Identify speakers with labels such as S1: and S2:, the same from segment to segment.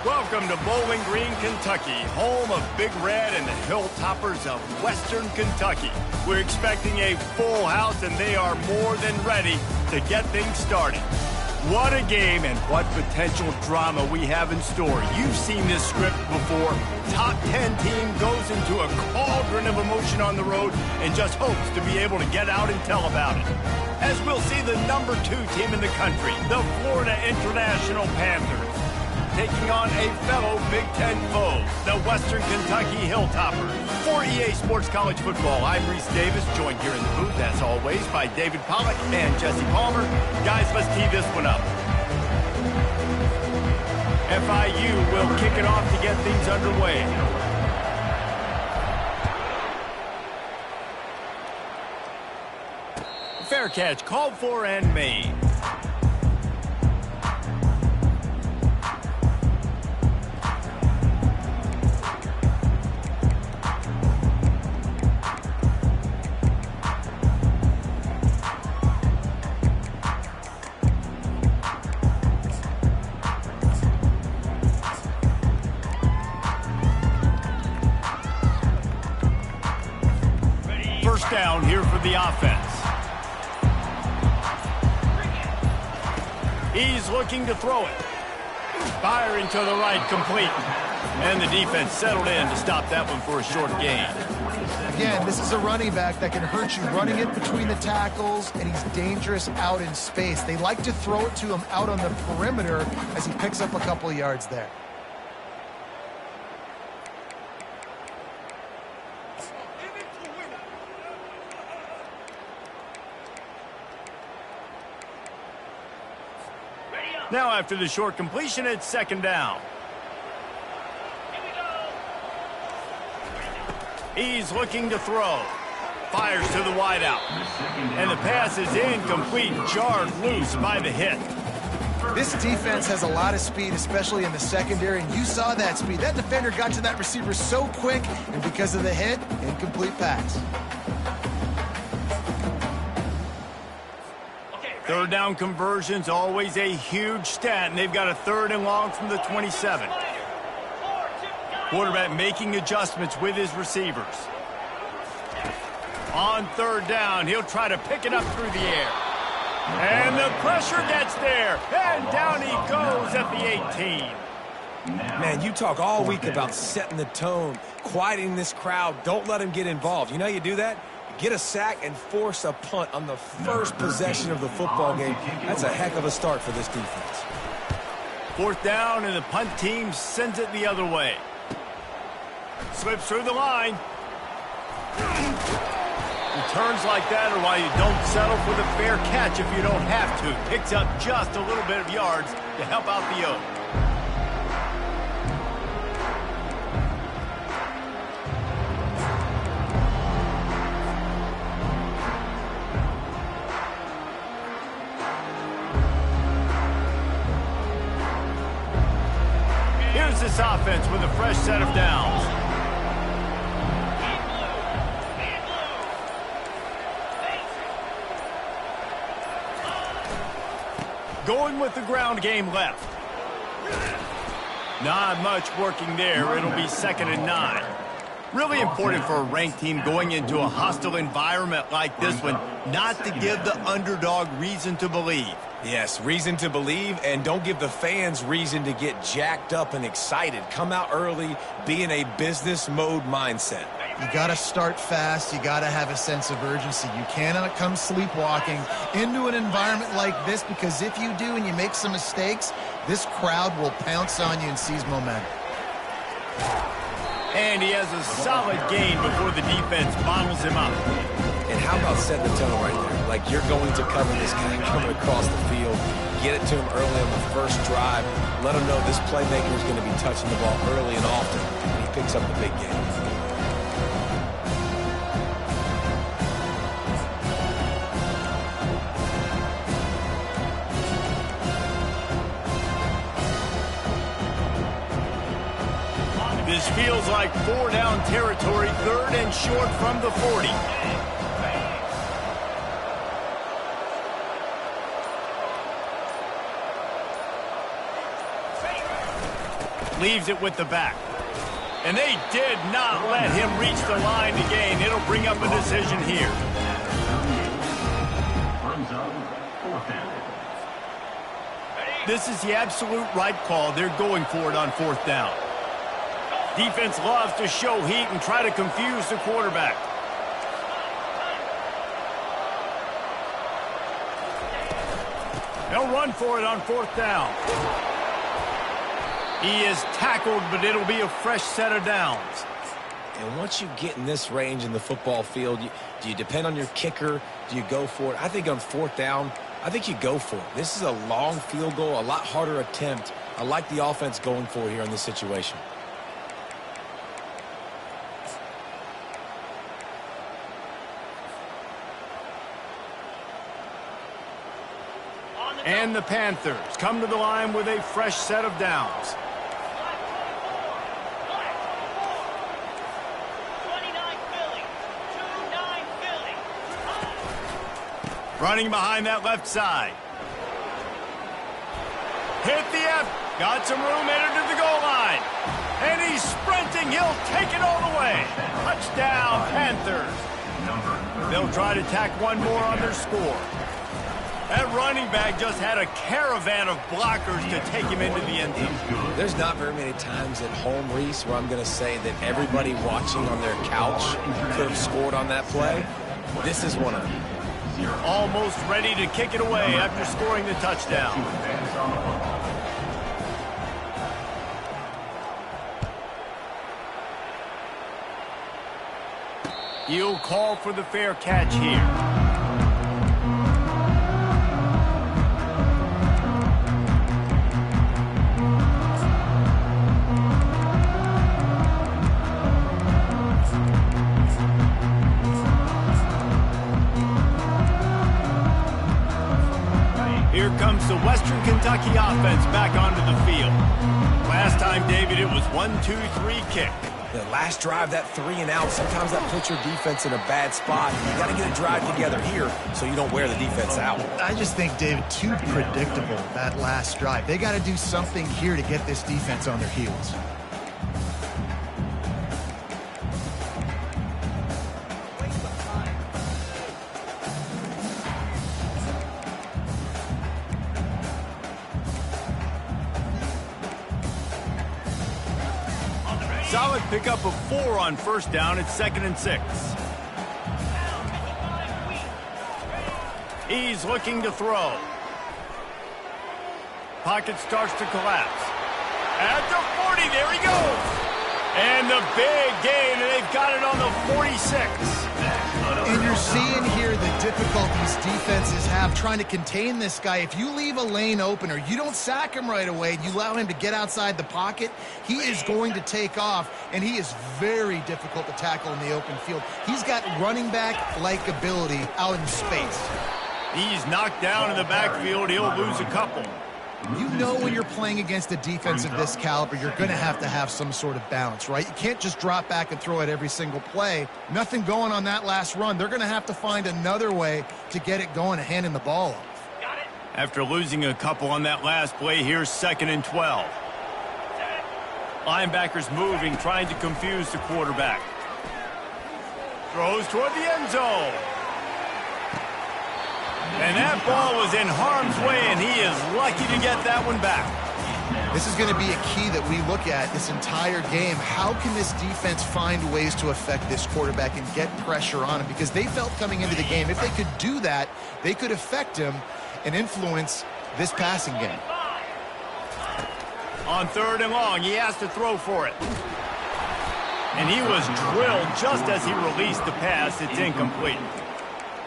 S1: Welcome to Bowling Green, Kentucky, home of Big Red and the Hilltoppers of Western Kentucky. We're expecting a full house, and they are more than ready to get things started. What a game and what potential drama we have in store. You've seen this script before. Top 10 team goes into a cauldron of emotion on the road and just hopes to be able to get out and tell about it. As we'll see the number 2 team in the country, the Florida International Panthers, taking on a fellow Big Ten foe, the Western Kentucky Hilltoppers. For EA Sports College Football, I'm Reese Davis, joined here in the booth, as always, by David Pollack and Jesse Palmer. Guys, let's tee this one up. FIU will kick it off to get things underway. Fair catch called for and made. First down here for the offense. He's looking to throw it. Firing to the right, complete. And the defense settled in to stop that one for a short gain.
S2: Again, this is a running back that can hurt you running it between the tackles, and he's dangerous out in space. They like to throw it to him out on the perimeter as he picks up a couple of yards there.
S1: Now after the short completion, it's second down. He's looking to throw. Fires to the wideout. And the pass is incomplete, jarred loose by the hit.
S2: This defense has a lot of speed, especially in the secondary, and you saw that speed. That defender got to that receiver so quick, and because of the hit, incomplete pass.
S1: Third down conversion's always a huge stat, and they've got a 3rd and long from the 27. Quarterback making adjustments with his receivers. On 3rd down, he'll try to pick it up through the air. And the pressure gets there, and down he goes at the 18.
S3: Man, you talk all week about setting the tone, quieting this crowd. Don't let him get involved. You know how you do that? Get a sack and force a punt on the first possession of the football game. That's a heck of a start for this defense.
S1: 4th down, and the punt team sends it the other way. Slips through the line. Returns like that are why you don't settle for the fair catch if you don't have to. Picks up just a little bit of yards to help out the Oak. Here's this offense with a fresh set of downs. Going with the ground game left. Not much working there. It'll be 2nd and 9. Really important for a ranked team going into a hostile environment like this one, not to give the underdog reason to believe.
S3: Yes, reason to believe, and don't give the fans reason to get jacked up and excited. Come out early, be in a business mode mindset.
S2: You got to start fast. You got to have a sense of urgency. You cannot come sleepwalking into an environment like this, because if you do and you make some mistakes, this crowd will pounce on you and seize momentum.
S1: And he has a solid gain before the defense bottles him up.
S3: And how about setting the tone right there? Like you're going to cover this guy coming across the field. Get it to him early on the first drive. Let him know this playmaker is going to be touching the ball early and often. And he picks up the big game.
S1: This feels like 4-down territory, 3rd and short from the 40. Leaves it with the back. And they did not let him reach the line to gain. It'll bring up a decision here. This is the absolute right call. They're going for it on 4th down. Defense loves to show heat and try to confuse the quarterback. They'll run for it on 4th down. He is tackled, but it'll be a fresh set of downs.
S3: And once you get in this range in the football field, do you depend on your kicker? Do you go for it? I think on 4th down, I think you go for it. This is a long field goal, a lot harder attempt. I like the offense going for it here in this situation.
S1: And the Panthers come to the line with a fresh set of downs. Running behind that left side. Hit the F. Got some room, entered to the goal line. And he's sprinting. He'll take it all the way. Touchdown, Panthers. They'll try to tack one more on their score. That running back just had a caravan of blockers to take him into the end zone.
S3: There's not very many times at home, Reese, where I'm going to say that everybody watching on their couch could have scored on that play. This is one of them.
S1: Almost ready to kick it away after scoring the touchdown. He'll call for the fair catch here. Here comes the Western Kentucky offense back onto the field. Last time, David, it was 1-2-3 kick.
S3: The last drive, that 3 and out, sometimes that puts your defense in a bad spot. You got to get a drive together here so you don't wear the defense out.
S2: I just think, David, too predictable, that last drive. They got to do something here to get this defense on their heels.
S1: Solid pickup of 4 on 1st down. It's 2nd and 6. He's looking to throw. Pocket starts to collapse. At the 40, there he goes. And the big gain, and they've got it on the 46.
S2: And you're seeing here the difficulties defenses have trying to contain this guy. If you leave a lane open or you don't sack him right away, you allow him to get outside the pocket, he is going to take off, and he is very difficult to tackle in the open field. He's got running back-like ability out in space.
S1: He's knocked down in the backfield. He'll lose a couple.
S2: You know when you're playing against a defense of this caliber, you're going to have some sort of balance, right? You can't just drop back and throw it every single play. Nothing going on that last run. They're going to have to find another way to get it going and handing the ball off.
S1: After losing a couple on that last play, here's 2nd and 12. Linebackers moving, trying to confuse the quarterback. Throws toward the end zone. And that ball was in harm's way, and he is lucky to get that one back.
S2: This is going to be a key that we look at this entire game. How can this defense find ways to affect this quarterback and get pressure on him? Because they felt coming into the game, if they could do that, they could affect him and influence this passing game.
S1: On 3rd and long, he has to throw for it. And he was drilled just as he released the pass. It's incomplete.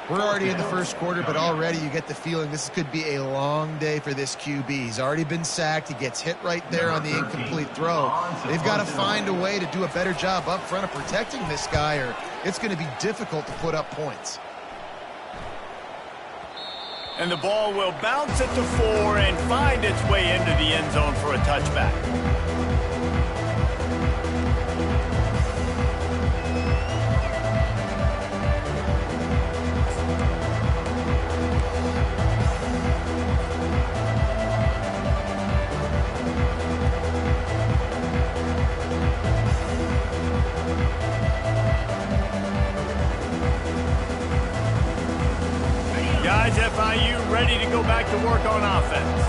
S2: We're already in the first quarter, but already you get the feeling this could be a long day for this QB. He's already been sacked. He gets hit right there on the incomplete throw. They've got to find a way to do a better job up front of protecting this guy, or it's going to be difficult to put up points.
S1: And the ball will bounce it to 4 and find its way into the end zone for a touchback. FIU ready to go back to work on offense.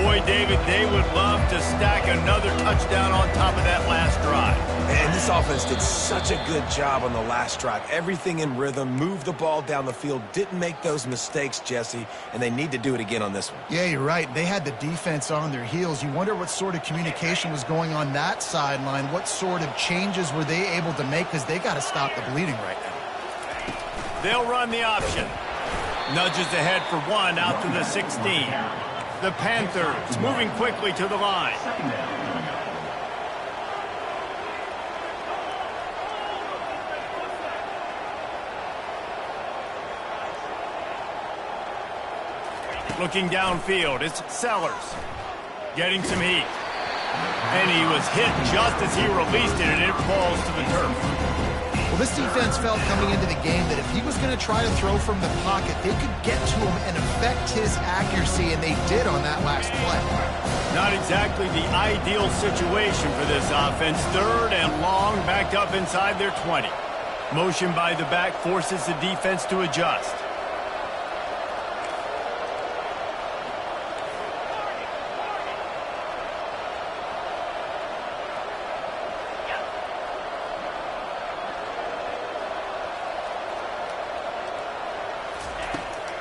S1: Boy, David, they would love to stack another touchdown on top of that last drive.
S3: And this offense did such a good job on the last drive. Everything in rhythm, moved the ball down the field, didn't make those mistakes, Jesse, and they need to do it again on this one.
S2: Yeah, you're right. They had the defense on their heels. You wonder what sort of communication was going on that sideline. What sort of changes were they able to make, because they got to stop the bleeding right now.
S1: They'll run the option. Nudges ahead for one out to the 16. The Panthers moving quickly to the line. Looking downfield, it's Sellers. Getting some heat. And he was hit just as he released it, and it falls to the turf.
S2: Well, this defense felt coming into the game that if he was going to try to throw from the pocket, they could get to him and affect his accuracy, and they did on that last play.
S1: Not exactly the ideal situation for this offense. 3rd and long, backed up inside their 20. Motion by the back forces the defense to adjust.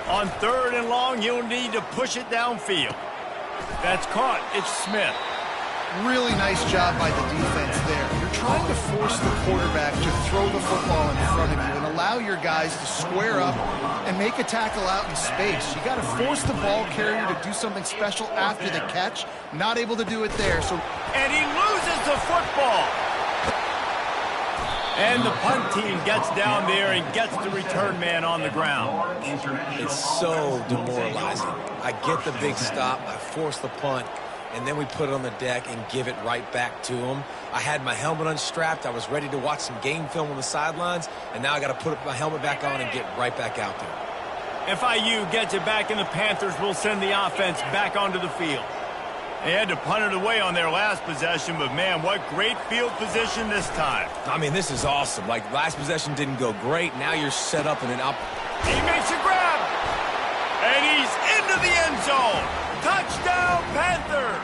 S1: On 3rd and long, you'll need to push it downfield. That's caught. It's Smith.
S2: Really nice job by the defense there. You're trying to force the quarterback to throw the football in front of you and allow your guys to square up and make a tackle out in space. You got to force the ball carrier to do something special after the catch. Not able to do it there.
S1: And he loses the football. And the punt team gets down there and gets the return man on the ground.
S3: It's so demoralizing. I get the big stop, I force the punt, and then we put it on the deck and give it right back to him. I had my helmet unstrapped. I was ready to watch some game film on the sidelines, and now I got to put my helmet back on and get right back out there.
S1: FIU gets it back, and the Panthers will send the offense back onto the field. They had to punt it away on their last possession, but, man, what great field position this time.
S3: I mean, this is awesome. Like, last possession didn't go great. Now you're set up in an up.
S1: He makes a grab, and he's into the end zone. Touchdown, Panthers!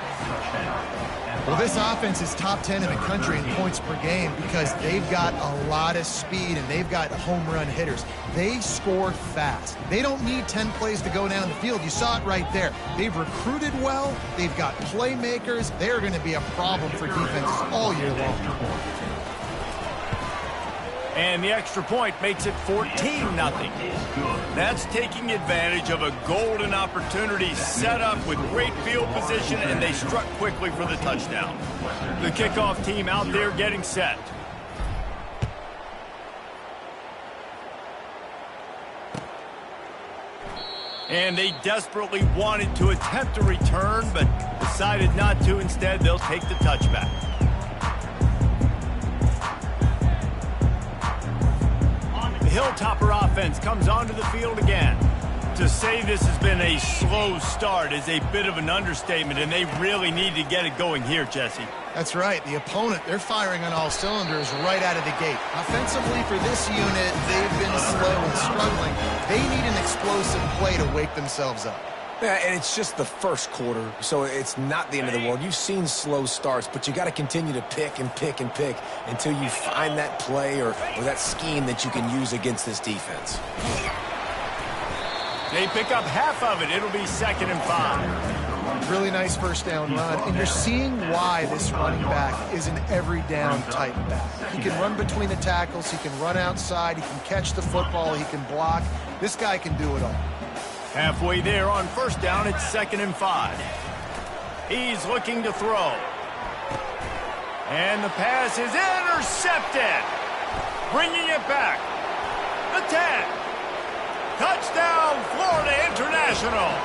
S2: Well, this offense is top 10 in the country in points per game because they've got a lot of speed and they've got home run hitters. They score fast. They don't need 10 plays to go down the field. You saw it right there. They've recruited well. They've got playmakers. They're going to be a problem for defenses all year long.
S1: And the extra point makes it 14-0. That's taking advantage of a golden opportunity set up with great field position, and they struck quickly for the touchdown. The kickoff team out there getting set. And they desperately wanted to attempt a return, but decided not to. Instead, they'll take the touchback. Hilltopper offense comes onto the field again. To say this has been a slow start is a bit of an understatement, and they really need to get it going here, Jesse.
S2: That's right. The opponent, they're firing on all cylinders right out of the gate. Offensively for this unit, they've been slow and struggling. They need an explosive play to wake themselves up.
S3: Yeah, and it's just the first quarter, so it's not the end of the world. You've seen slow starts, but you got to continue to pick and pick and pick until you find that play or that scheme that you can use against this defense.
S1: They pick up half of it. It'll be 2nd and 5.
S2: Really nice first down run, and you're seeing why this running back is an every down type back. He can run between the tackles, he can run outside, he can catch the football, he can block. This guy can do it all.
S1: Halfway there on first down, it's 2nd and 5. He's looking to throw. And the pass is intercepted. Bringing it back. The 10. Touchdown, Florida International.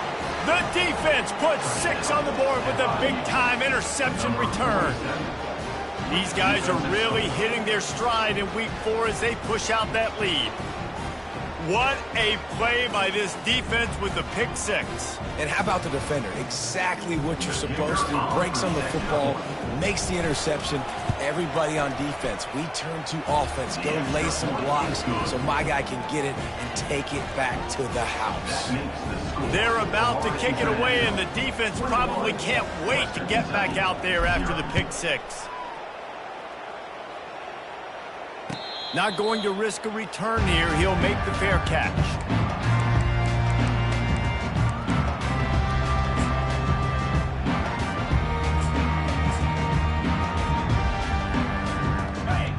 S1: The defense puts 6 on the board with a big-time interception return. These guys are really hitting their stride in week 4 as they push out that lead. What a play by this defense with the pick six.
S3: And how about the defender? Exactly what you're supposed to do. Breaks on the football, makes the interception. Everybody on defense, we turn to offense. Go lay some blocks so my guy can get it and take it back to the house.
S1: They're about to kick it away, and the defense probably can't wait to get back out there after the pick six. Not going to risk a return here. He'll make the fair catch.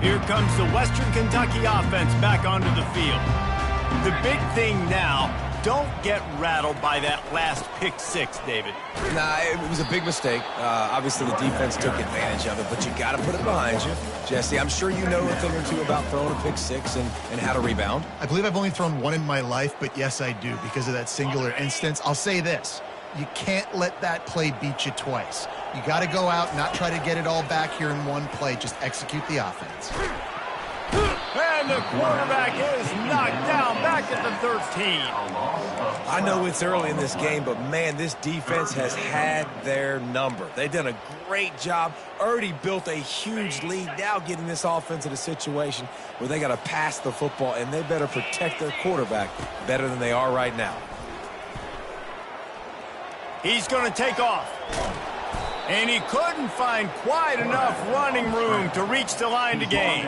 S1: Here comes the Western Kentucky offense back onto the field. The big thing now, don't get rattled by that last pick six, David.
S3: Nah, it was a big mistake. Obviously, the defense took advantage of it, but you got to put it behind you. Jesse, I'm sure you know a thing or two about throwing a pick six and how to rebound.
S2: I believe I've only thrown one in my life, but yes, I do because of that singular instance. I'll say this. You can't let that play beat you twice. You got to go out, not try to get it all back here in one play. Just execute the offense.
S1: And the quarterback is knocked down back at the 13.
S3: I know it's early in this game, but, man, this defense has had their number. They've done a great job, already built a huge lead, now getting this offense in a situation where they got to pass the football, and they better protect their quarterback better than they are right now.
S1: He's going to take off. And he couldn't find quite enough running room to reach the line to gain.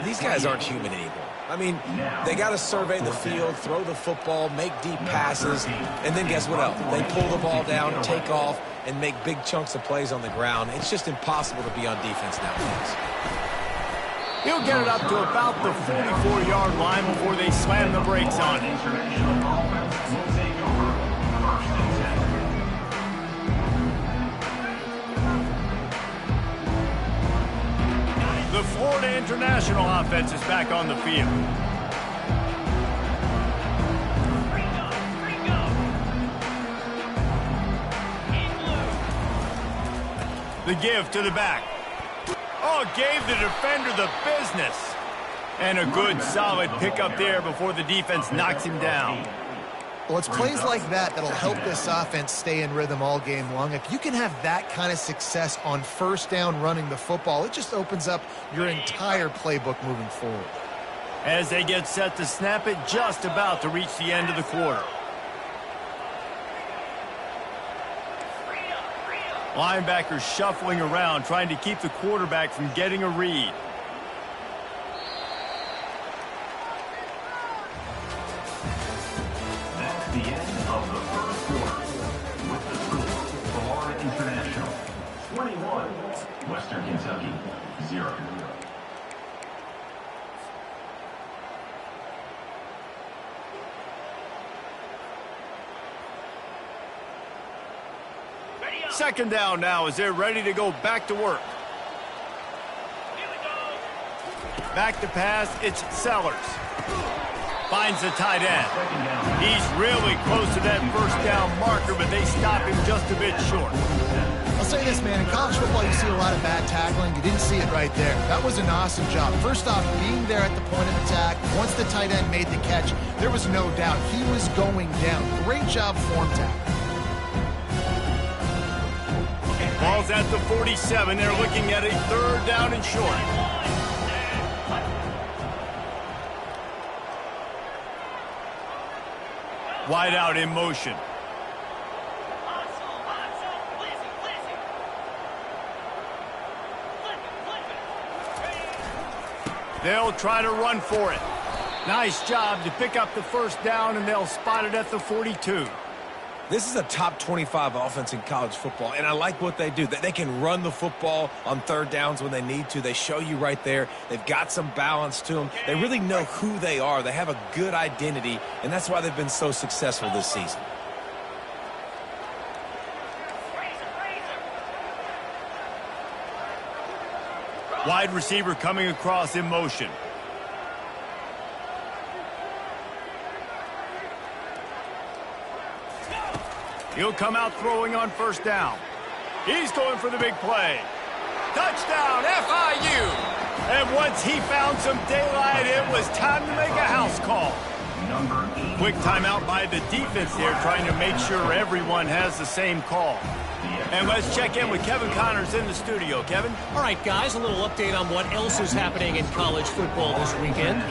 S3: These guys aren't human anymore. I mean, they got to survey the field, throw the football, make deep passes, and then guess what else? They pull the ball down, take off, and make big chunks of plays on the ground. It's just impossible to be on defense nowadays.
S1: He'll get it up to about the 44-yard line before they slam the brakes on it. The Florida International offense is back on the field. The give to the back. Oh, gave the defender the business. And a good, solid pickup there before the defense knocks him down.
S2: Well, it's plays like that that'll help this offense stay in rhythm all game long. If you can have that kind of success on first down running the football, it just opens up your entire playbook moving forward.
S1: As they get set to snap it, just about to reach the end of the quarter. Linebackers shuffling around, trying to keep the quarterback from getting a read.
S4: The end of the first quarter with the score, Florida International 21, Western Kentucky 0.
S1: Second down now as they're ready to go back to work. Back to pass, it's Sellers. Finds the tight end. He's really close to that first down marker, but they stop him just a bit short.
S2: I'll say this, man. In college football, you see a lot of bad tackling. You didn't see it right there. That was an awesome job. First off, being there at the point of attack. Once the tight end made the catch, there was no doubt he was going down. Great job form tackle.
S1: Ball's at the 47. They're looking at a third down and short. Wide out in motion. They'll try to run for it. Nice job to pick up the first down, and they'll spot it at the 42.
S3: This is a top 25 offense in college football, and I like what they do. They can run the football on third downs when they need to. They show you right there. They've got some balance to them. They really know who they are. They have a good identity, and that's why they've been so successful this season.
S1: Wide receiver coming across in motion. He'll come out throwing on first down. He's going for the big play. Touchdown, FIU! And once he found some daylight, it was time to make a house call.
S4: number 8.
S1: Quick timeout by the defense there, trying to make sure everyone has the same call. And let's check in with Kevin Connors in the studio. Kevin?
S5: All right, guys, a little update on what else is happening in college football this weekend.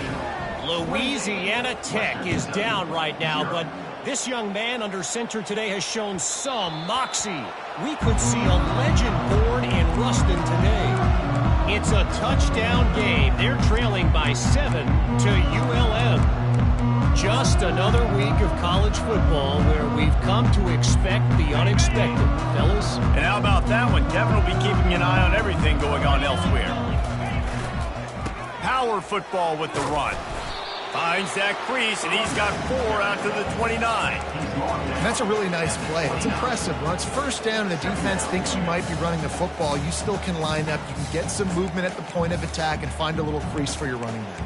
S5: Louisiana Tech is down right now, but this young man under center today has shown some moxie. We could see a legend born in Ruston today. It's a touchdown game. They're trailing by 7 to ULM. Just another week of college football where we've come to expect the unexpected, fellas.
S1: And how about that one? Kevin will be keeping an eye on everything going on elsewhere. Power football with the run. Finds that crease, and he's got 4 out to the 29.
S2: And that's a really nice play. It's impressive. When it's first down and the defense thinks you might be running the football, you still can line up. You can get some movement at the point of attack and find a little crease for your running back.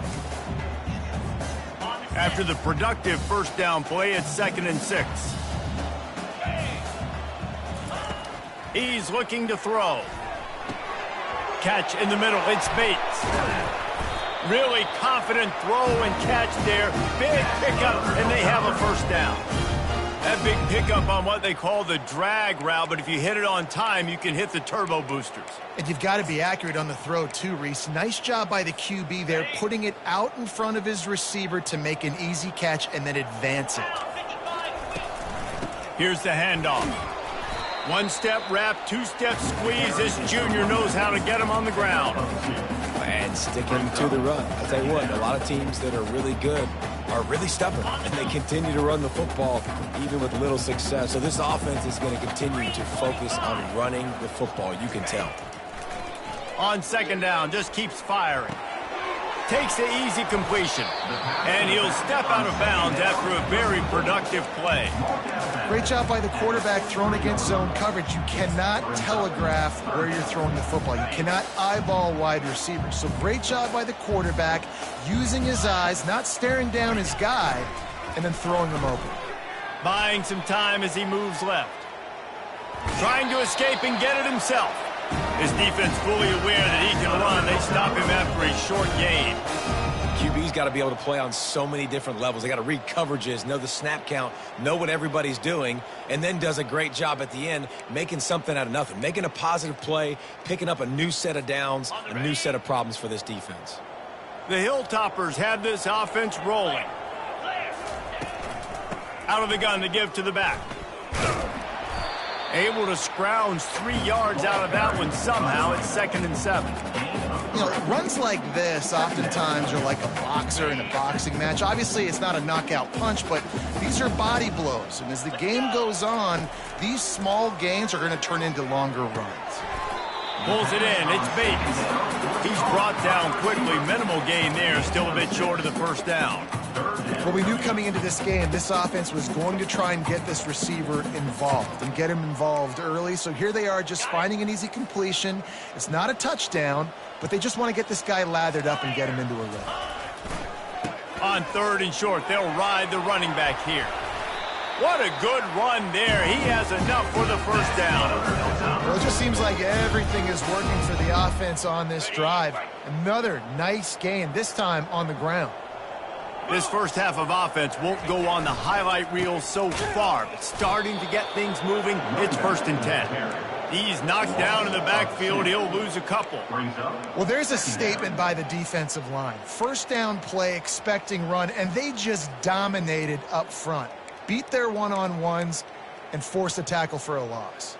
S1: After the productive first down play, it's 2nd and 6. He's looking to throw. Catch in the middle. It's Bates. Really confident throw and catch there. Big pickup, and they have a first down. That big pickup on what they call the drag route, but if you hit it on time, you can hit the turbo boosters.
S2: And you've got to be accurate on the throw too, Reese. Nice job by the QB there, putting it out in front of his receiver to make an easy catch and then advance it.
S1: Here's the handoff. 1-step wrap, 2-step squeeze. This junior knows how to get him on the ground.
S3: And sticking to the run. I'll tell you what, a lot of teams that are really good are really stubborn, and they continue to run the football even with little success. So this offense is going to continue to focus on running the football, you can tell.
S1: On 2nd down, just keeps firing. Takes the easy completion, and he'll step out of bounds after a very productive play.
S2: Great job by the quarterback throwing against zone coverage. You cannot telegraph where you're throwing the football. You cannot eyeball wide receivers. So great job by the quarterback using his eyes, not staring down his guy, and then throwing him open.
S1: Buying some time as he moves left. Trying to escape and get it himself. His defense fully aware that he can run. They stop him after a short gain.
S3: QB's got to be able to play on so many different levels. They got to read coverages, know the snap count, know what everybody's doing, and then does a great job at the end making something out of nothing, making a positive play, picking up a new set of downs, a new set of problems for this defense.
S1: The Hilltoppers have this offense rolling. Out of the gun to give to the back. Able to scrounge 3 yards out of that one somehow. It's 2nd and 7.
S2: You know, runs like this oftentimes are like a boxer in a boxing match. Obviously, it's not a knockout punch, but these are body blows. And as the game goes on, these small gains are going to turn into longer runs.
S1: Pulls it in. It's Bates. He's brought down quickly. Minimal gain there. Still a bit short of the first down.
S2: Well, we knew coming into this game, this offense was going to try and get this receiver involved and get him involved early. So here they are just finding an easy completion. It's not a touchdown, but they just want to get this guy lathered up and get him into a run.
S1: On 3rd and short, they'll ride the running back here. What a good run there. He has enough for the first down.
S2: Well, it just seems like everything is working for the offense on this drive. Another nice gain, this time on the ground.
S1: This first half of offense won't go on the highlight reel so far, but starting to get things moving, it's 1st and 10. He's knocked down in the backfield. He'll lose a couple.
S2: Well, there's a statement by the defensive line. First down play, expecting run, and they just dominated up front. Beat their one-on-ones and forced a tackle for a loss.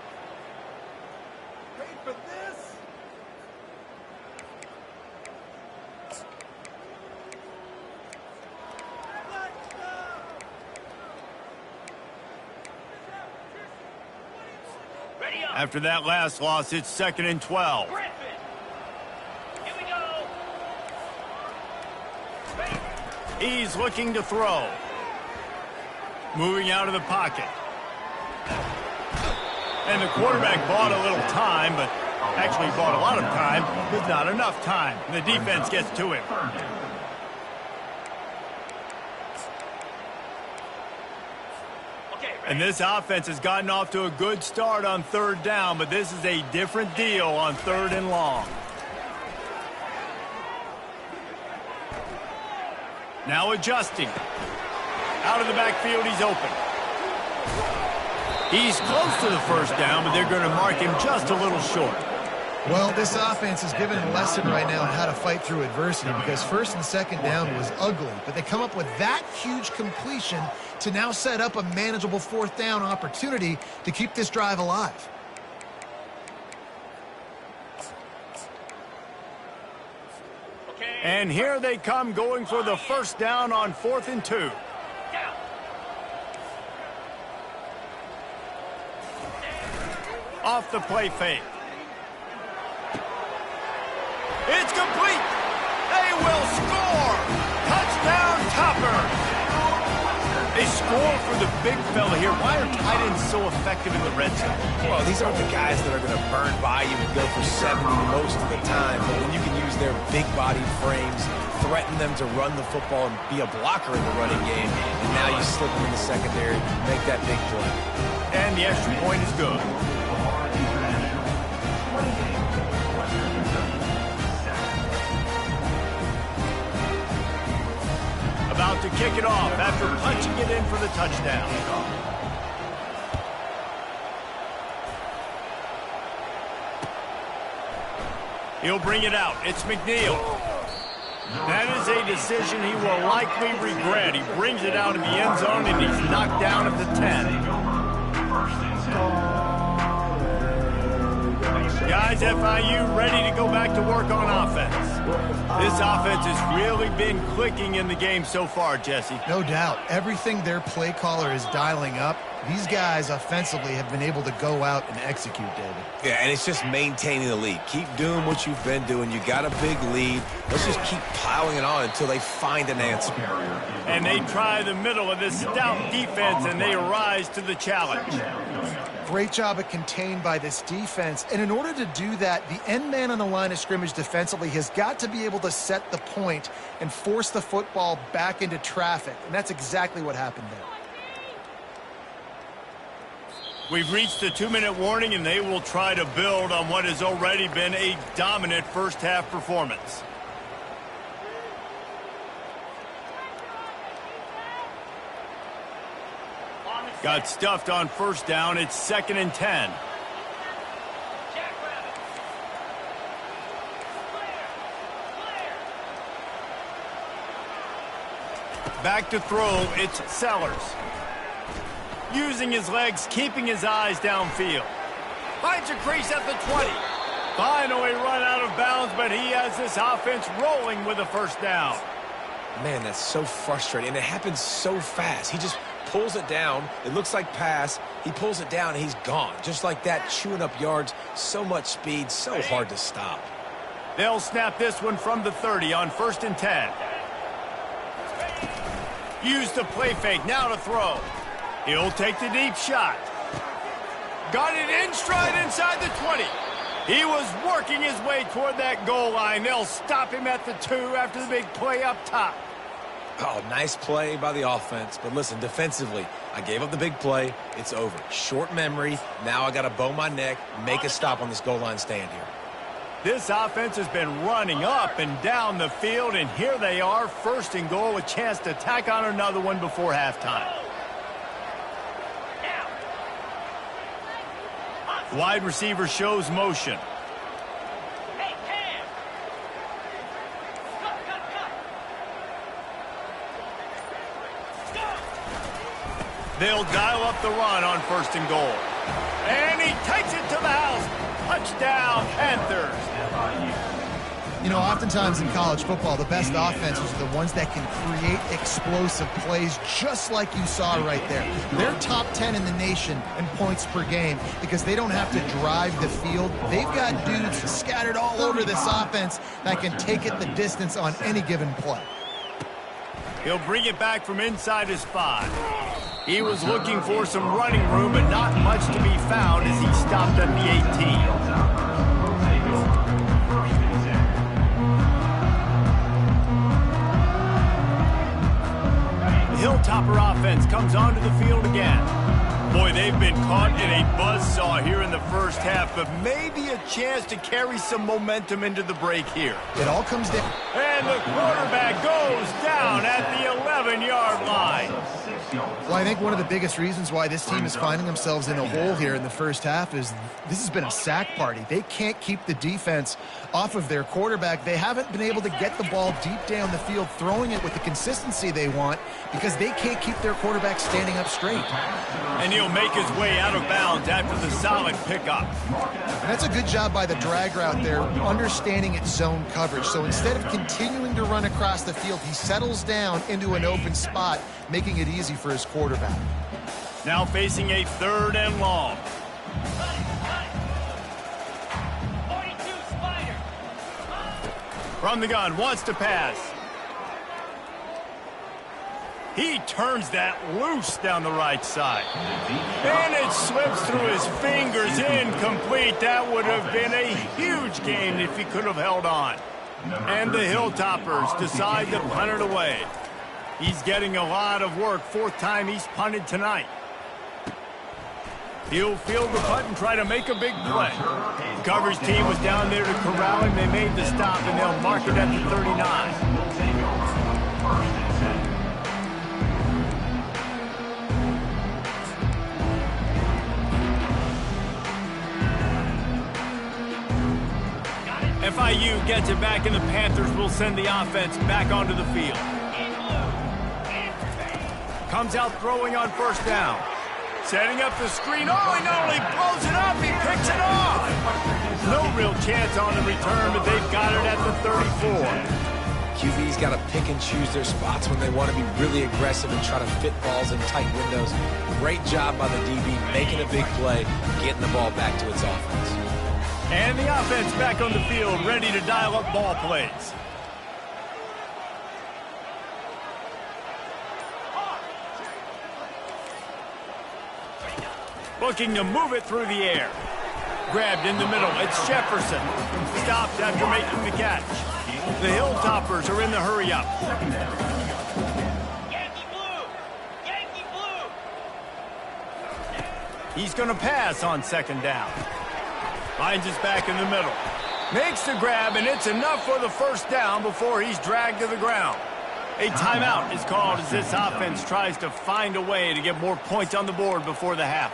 S1: After that last loss, it's 2nd and 12.
S5: Here we go.
S1: He's looking to throw. Moving out of the pocket. And the quarterback bought a little time, but actually bought a lot of time, but not enough time. The defense gets to him. And this offense has gotten off to a good start on 3rd down, but this is a different deal on 3rd and long. Now adjusting. Out of the backfield, he's open. He's close to the first down, but they're going to mark him just a little short.
S2: Well, this offense is giving a lesson right now on how to fight through adversity because first and second down was ugly, but they come up with that huge completion to now set up a manageable fourth down opportunity to keep this drive alive.
S1: And here they come going for the first down on 4th and 2. Off the play fake. It's complete. They will score. Touchdown, Topper. They score for the big fella here. Why are tight ends so effective in the red zone?
S3: Well, these aren't the guys that are going to burn by you and go for 70 most of the time. But when you can use their big-bodied frames, threaten them to run the football and be a blocker in the running game, and now you slip them in the secondary, make that big play.
S1: And the extra point is good. About to kick it off after punching it in for the touchdown. He'll bring it out. It's McNeil. That is a decision he will likely regret. He brings it out in the end zone, and he's knocked down at the 10. Guys, FIU ready to go back to work on offense. This offense has really been clicking in the game so far, Jesse.
S2: No doubt. Everything their play caller is dialing up, these guys offensively have been able to go out and execute, David.
S3: Yeah, and it's just maintaining the lead. Keep doing what you've been doing. You got a big lead. Let's just keep piling it on until they find an answer.
S1: And they try the middle of this stout defense, and they rise to the challenge.
S2: Great job at contained by this defense. And in order to do that, the end man on the line of scrimmage defensively has got to be able to set the point and force the football back into traffic. And that's exactly what happened there.
S1: We've reached the 2-minute warning, and they will try to build on what has already been a dominant first-half performance. Got stuffed on first down. It's 2nd and 10. Back to throw. It's Sellers. Using his legs, keeping his eyes downfield. Finds a crease at the 20. Finally run out of bounds, but he has this offense rolling with a first down.
S3: Man, that's so frustrating, and it happens so fast. He just pulls it down. It looks like pass. He pulls it down, and he's gone. Just like that, chewing up yards. So much speed, so hard to stop.
S1: They'll snap this one from the 30 on 1st and 10. Use the play fake, now to throw. He'll take the deep shot. Got it in stride inside the 20. He was working his way toward that goal line. They'll stop him at the 2 after the big play up top.
S3: Oh, nice play by the offense. But listen, defensively, I gave up the big play. It's over. Short memory. Now I got to bow my neck, make a stop on this goal line stand here.
S1: This offense has been running up and down the field, and here they are, 1st and goal, a chance to tack on another one before halftime. Wide receiver shows motion. They'll dial up the run on 1st and goal. And he takes it to the house. Touchdown, Panthers.
S2: You know, oftentimes in college football, the best offenses are the ones that can create explosive plays just like you saw right there. They're top 10 in the nation in points per game because they don't have to drive the field. They've got dudes scattered all over this offense that can take it the distance on any given play.
S1: He'll bring it back from inside his 5. He was looking for some running room, but not much to be found as he stopped at the 18. Hilltopper offense comes onto the field again. Boy, they've been caught in a buzzsaw here in the first half, but maybe a chance to carry some momentum into the break here.
S2: It all comes down.
S1: And the quarterback goes down at the 7-yard line.
S2: Well, I think one of the biggest reasons why this team is finding themselves in a hole here in the first half is this has been a sack party. They can't keep the defense off of their quarterback. They haven't been able to get the ball deep down the field, throwing it with the consistency they want because they can't keep their quarterback standing up straight.
S1: And he'll make his way out of bounds after the solid pickup.
S2: And that's a good job by the drag route there, understanding its zone coverage. So instead of continuing to run across the field, he settles down into an open spot, making it easy for his quarterback.
S1: Now facing a 3rd and long.
S5: 42 Spider.
S1: From the gun, wants to pass. He turns that loose down the right side. And it slips through his fingers, incomplete. That would have been a huge gain if he could have held on. And the Hilltoppers decide to punt it away. He's getting a lot of work. 4th time he's punted tonight. He'll field the punt and try to make a big play. The coverage team was down there to corral him. They made the stop, and they'll mark it at the 39. FIU gets it back, and the Panthers will send the offense back onto the field. Comes out throwing on 1st down. Setting up the screen. Oh, he not only blows it up, he picks it off. No real chance on the return, but they've got it at the 34.
S3: QB's got to pick and choose their spots when they want to be really aggressive and try to fit balls in tight windows. Great job by the DB making a big play, getting the ball back to its offense.
S1: And the offense back on the field, ready to dial up ball plays. Looking to move it through the air. Grabbed in the middle. It's Jefferson. Stopped after making the catch. The Hilltoppers are in the hurry-up.
S5: Yankee Blue! Yankee Blue!
S1: He's going to pass on 2nd down. Finds his back in the middle. Makes the grab, and it's enough for the 1st down before he's dragged to the ground. A timeout is called as this offense tries to find a way to get more points on the board before the half.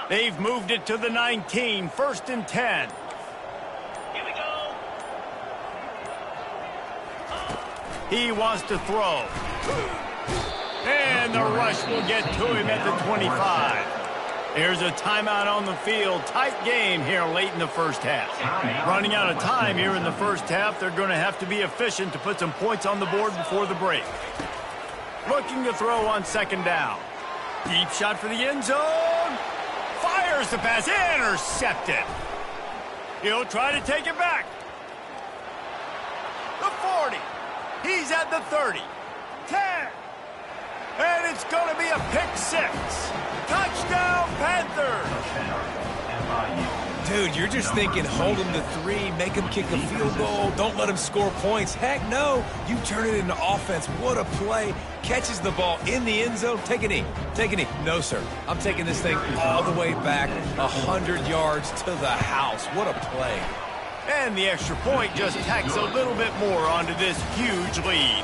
S1: They've moved it to the 19, 1st and 10.
S5: Here we go.
S1: He wants to throw. And the rush will get to him at the 25. Here's a timeout on the field. Tight game here late in the 1st half. Running out of time here in the 1st half. They're going to have to be efficient to put some points on the board before the break. Looking to throw on 2nd down. Deep shot for the end zone. Fires the pass. Intercepted. He'll try to take it back. The 40. He's at the 30. 10. And it's going to be a pick 6. Touchdown, Panthers.
S3: Dude, you're just thinking hold him to 3, make him kick a field goal, don't let him score points. Heck no, you turn it into offense. What a play. Catches the ball in the end zone. Take a knee. Take a knee. No, sir. I'm taking this thing all the way back 100 yards to the house. What a play.
S1: And the extra point just tacks a little bit more onto this huge lead.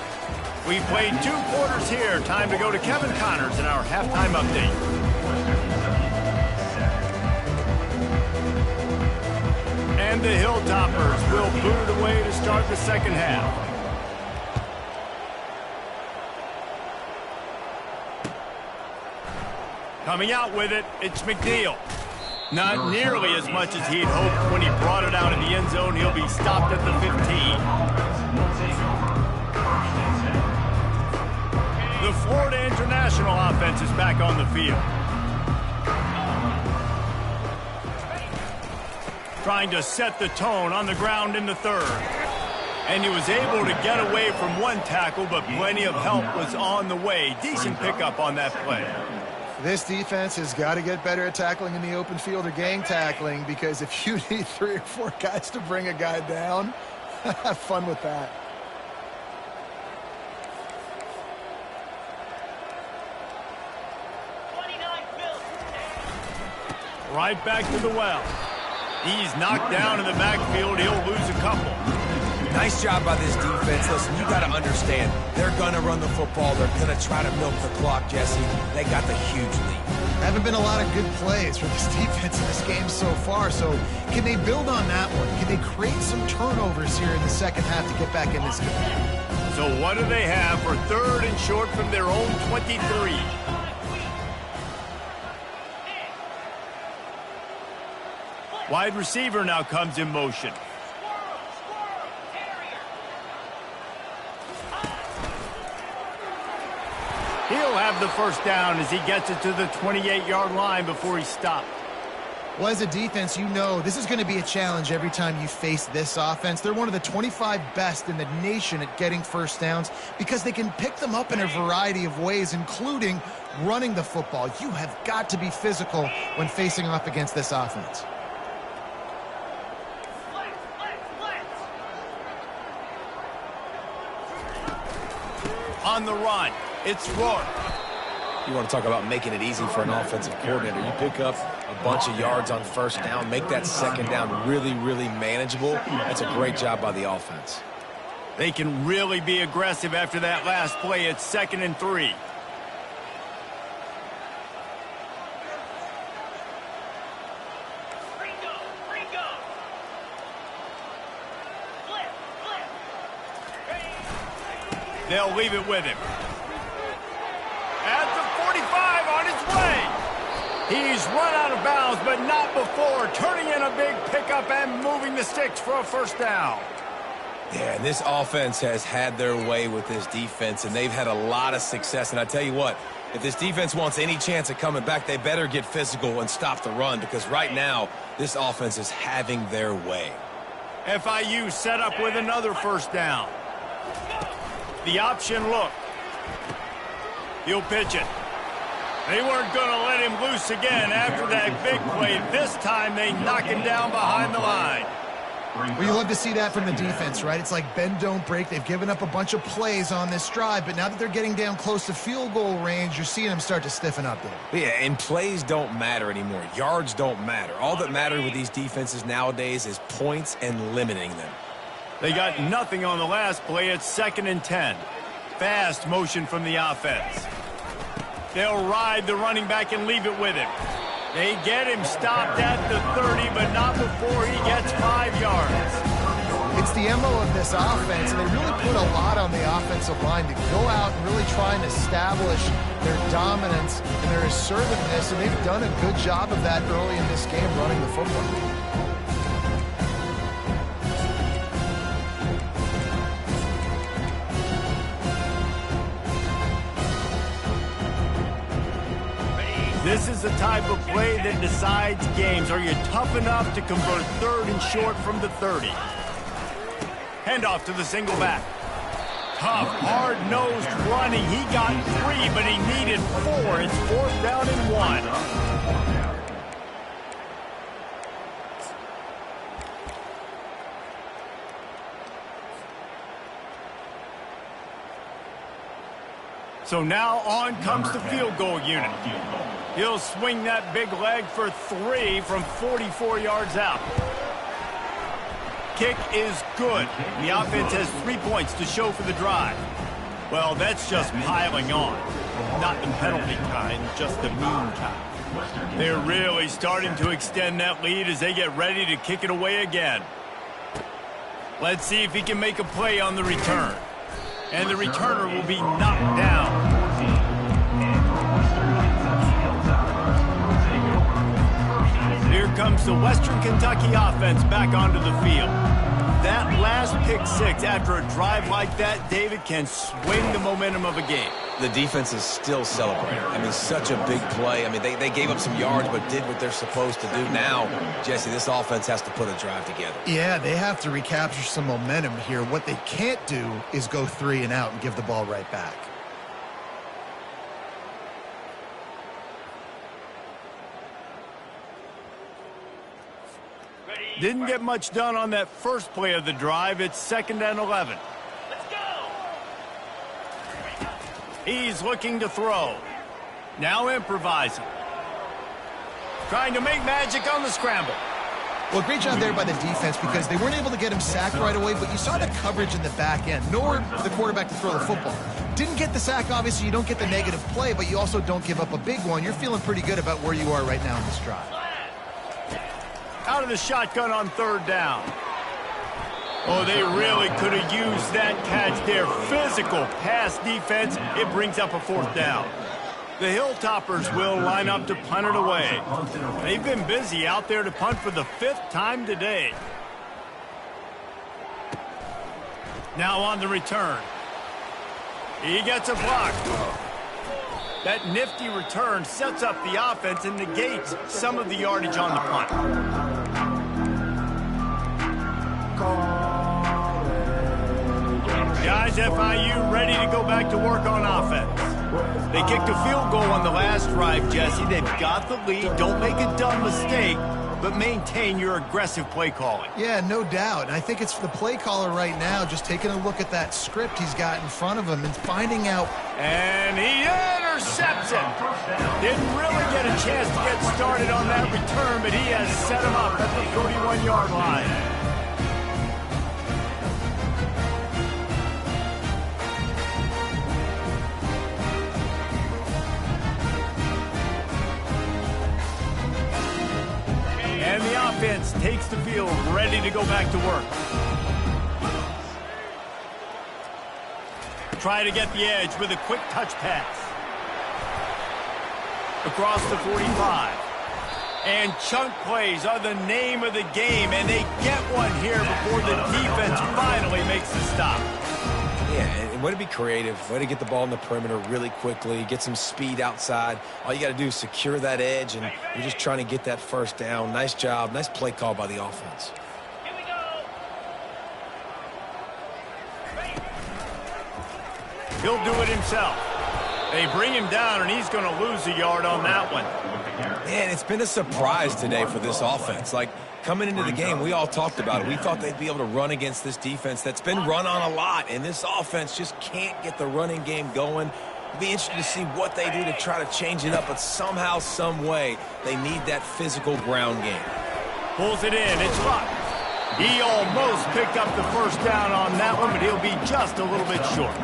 S1: We played 2 quarters here. Time to go to Kevin Connors in our halftime update. And the Hilltoppers will boot it away to start the 2nd half. Coming out with it, it's McNeil. Not nearly as much as he'd hoped when he brought it out of the end zone. He'll be stopped at the 15. The Florida International offense is back on the field. Trying to set the tone on the ground in the 3rd. And he was able to get away from 1 tackle, but plenty of help was on the way. Decent pickup on that play.
S2: This defense has got to get better at tackling in the open field or gang tackling, because if you need 3 or 4 guys to bring a guy down, have fun with that.
S1: Right back to the well. He's knocked down in the backfield. He'll lose a couple.
S3: Nice job by this defense. Listen, you got to understand, they're going to run the football. They're going to try to milk the clock, Jesse. They got the huge lead.
S2: Haven't been a lot of good plays for this defense in this game so far, so can they build on that one? Can they create some turnovers here in the second half to get back in this game?
S1: So what do they have for 3rd and short from their own 23? Wide receiver now comes in motion. He'll have the first down as he gets it to the 28-yard line before he stopped.
S2: Well, as a defense, you know this is going to be a challenge every time you face this offense. They're one of the 25 best in the nation at getting first downs because they can pick them up in a variety of ways, including running the football. You have got to be physical when facing off against this offense.
S1: On the run, it's Rourke.
S3: You want to talk about making it easy for an offensive coordinator. You pick up a bunch of yards on first down, make that second down really, really manageable. That's a great job by the offense.
S1: They can really be aggressive after that last play. It's 2nd and 3. They'll leave it with him. At the 45 on his way. He's run out of bounds, but not before turning in a big pickup and moving the sticks for a first down.
S3: Yeah, and this offense has had their way with this defense, and they've had a lot of success. And I tell you what, if this defense wants any chance of coming back, they better get physical and stop the run, because right now, this offense is having their way.
S1: FIU set up with another first down. The option look. He'll pitch it. They weren't going to let him loose again after that big play. This time they knock him down behind the line.
S2: Well, you love to see that from the defense, right? It's like bend, don't break. They've given up a bunch of plays on this drive, but now that they're getting down close to field goal range, you're seeing them start to stiffen up there.
S3: Yeah, and plays don't matter anymore. Yards don't matter. All that matters with these defenses nowadays is points and limiting them.
S1: They got nothing on the last play. It's 2nd and 10. Fast motion from the offense. They'll ride the running back and leave it with him. They get him stopped at the 30, but not before he gets 5 yards.
S2: It's the MO of this offense, and they really put a lot on the offensive line to go out and really try and establish their dominance and their assertiveness, and they've done a good job of that early in this game running the football.
S1: This is the type of play that decides games. Are you tough enough to convert 3rd and short from the 30? Handoff to the single back. Tough, hard-nosed running. He got 3, but he needed 4. It's 4th down and 1. So now on comes the field goal unit. He'll swing that big leg for 3 from 44 yards out. Kick is good. The offense has 3 points to show for the drive. Well, that's just piling on. Not the penalty kind, just the mean kind. They're really starting to extend that lead as they get ready to kick it away again. Let's see if he can make a play on the return. And the returner will be knocked down. Here comes the Western Kentucky offense back onto the field. That last pick 6 after a drive like that, David, can swing the momentum of a game.
S3: The defense is still celebrating. I mean, such a big play. I mean, they gave up some yards but did what they're supposed to do. Now, Jesse, this offense has to put a drive together.
S2: Yeah, they have to recapture some momentum here. What they can't do is go 3 and out and give the ball right back.
S1: Didn't get much done on that first play of the drive. It's 2nd and 11.
S5: Let's go.
S1: He's looking to throw. Now improvising. trying to make magic on the scramble.
S2: Well, great job there by the defense because they weren't able to get him sacked right away, but you saw the coverage in the back end, nor the quarterback to throw the football. Didn't get the sack, obviously. You don't get the negative play, but you also don't give up a big one. You're feeling pretty good about where you are right now in this drive.
S1: Out of the shotgun on third down. Oh, they really could have used that catch there. Physical pass defense. It brings up a fourth down. The Hilltoppers will line up to punt it away. They've been busy out there to punt for the 5th time today. Now on the return. He gets a block. That nifty return sets up the offense and negates some of the yardage on the punt. Guys, FIU ready to go back to work on offense. They kicked a field goal on the last drive, Jesse. They've got the lead. Don't make a dumb mistake, but maintain your aggressive play calling.
S2: Yeah, no doubt. And I think it's the play caller right now just taking a look at that script he's got in front of him and finding out.
S1: And he intercepts it. Didn't really get a chance to get started on that return, but he has set him up at the 41-yard line. And the offense takes the field, ready to go back to work. Try to get the edge with a quick touch pass. Across the 45. And chunk plays are the name of the game, and they get one here before the defense finally makes the stop.
S3: Yeah, and way to be creative, way to get the ball in the perimeter really quickly, get some speed outside. All you got to do is secure that edge, and you're just trying to get that first down. Nice job, nice play call by the offense.
S5: Here we go.
S1: He'll do it himself. They bring him down, and he's going to lose a yard on that one.
S3: Man, it's been a surprise today for this offense. Like, coming into the game, we all talked about it. We thought they'd be able to run against this defense that's been run on a lot, and this offense just can't get the running game going. It'll be interesting to see what they do to try to change it up, but somehow, some way, they need that physical ground game.
S1: Pulls it in. It's Luck. He almost picked up the first down on that one, but he'll be just a little bit short.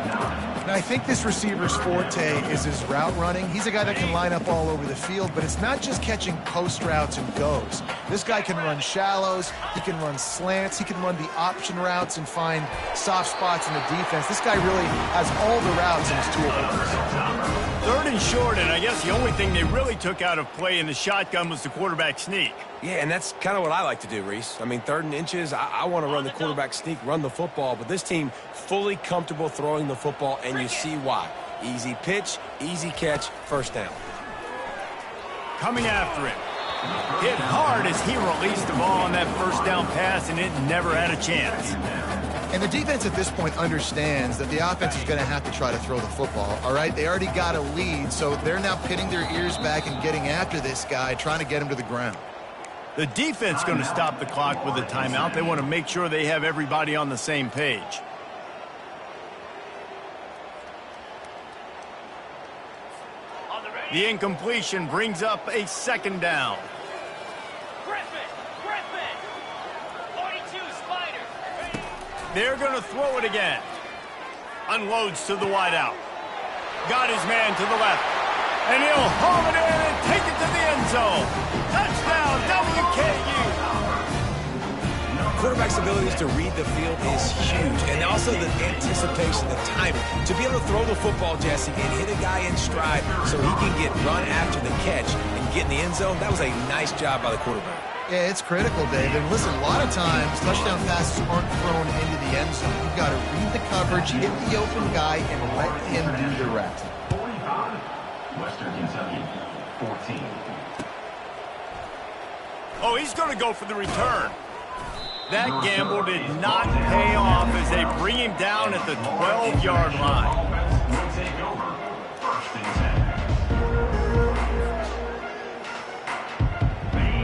S2: Now, I think this receiver's forte is his route running. He's a guy that can line up all over the field, but it's not just catching post routes and goes. This guy can run shallows, he can run slants, he can run the option routes and find soft spots in the defense. This guy really has all the routes in his toolbox.
S1: Third and short, and I guess the only thing they really took out of play in the shotgun was the quarterback sneak.
S3: Yeah, and that's kind of what I like to do, Reese. I mean, 3rd and inches, I want to run the quarterback sneak, run the football, but this team fully comfortable throwing the football, and you see why. Easy pitch, easy catch, first down.
S1: Coming after him. Hit hard as he released the ball on that first down pass, and it never had a chance.
S2: And the defense at this point understands that the offense is going to have to try to throw the football, all right? They already got a lead, so they're now pinning their ears back and getting after this guy, trying to get him to the ground.
S1: The defense going to stop the clock with a timeout. They want to make sure they have everybody on the same page. The incompletion brings up a second down.
S5: Griffin. 42 Spider.
S1: They're going to throw it again. Unloads to the wideout. Got his man to the left. And he'll home it in and take it to the end zone. Touchdown, WKU.
S3: Quarterback's abilities to read the field is huge, and also the anticipation, the timing. To be able to throw the football, Jesse, and hit a guy in stride so he can get run after the catch and get in the end zone, that was a nice job by the quarterback.
S2: Yeah, it's critical, David. And listen, a lot of times, touchdown passes aren't thrown into the end zone. You've got to read the coverage, hit the open guy, and let him do the rest.
S4: 45, Western Kentucky, 14.
S1: Oh, he's going to go for the return. That gamble did not pay off as they bring him down at the 12-yard line.
S4: Will take over, 1st and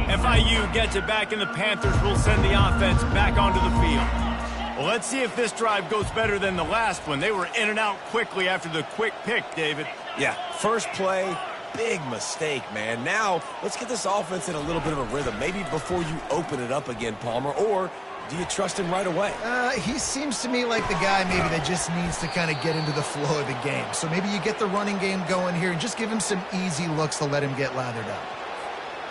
S4: 10.
S1: FIU gets it back, and the Panthers will send the offense back onto the field. Well, let's see if this drive goes better than the last one. They were in and out quickly after the quick pick, David.
S3: Yeah, first play, big mistake, man. Now, let's get this offense in a little bit of a rhythm. Maybe before you open it up again, Palmer, or do you trust him right away?
S2: He seems to me like the guy maybe that just needs to kind of get into the flow of the game. So maybe you get the running game going here and just give him some easy looks to let him get lathered up.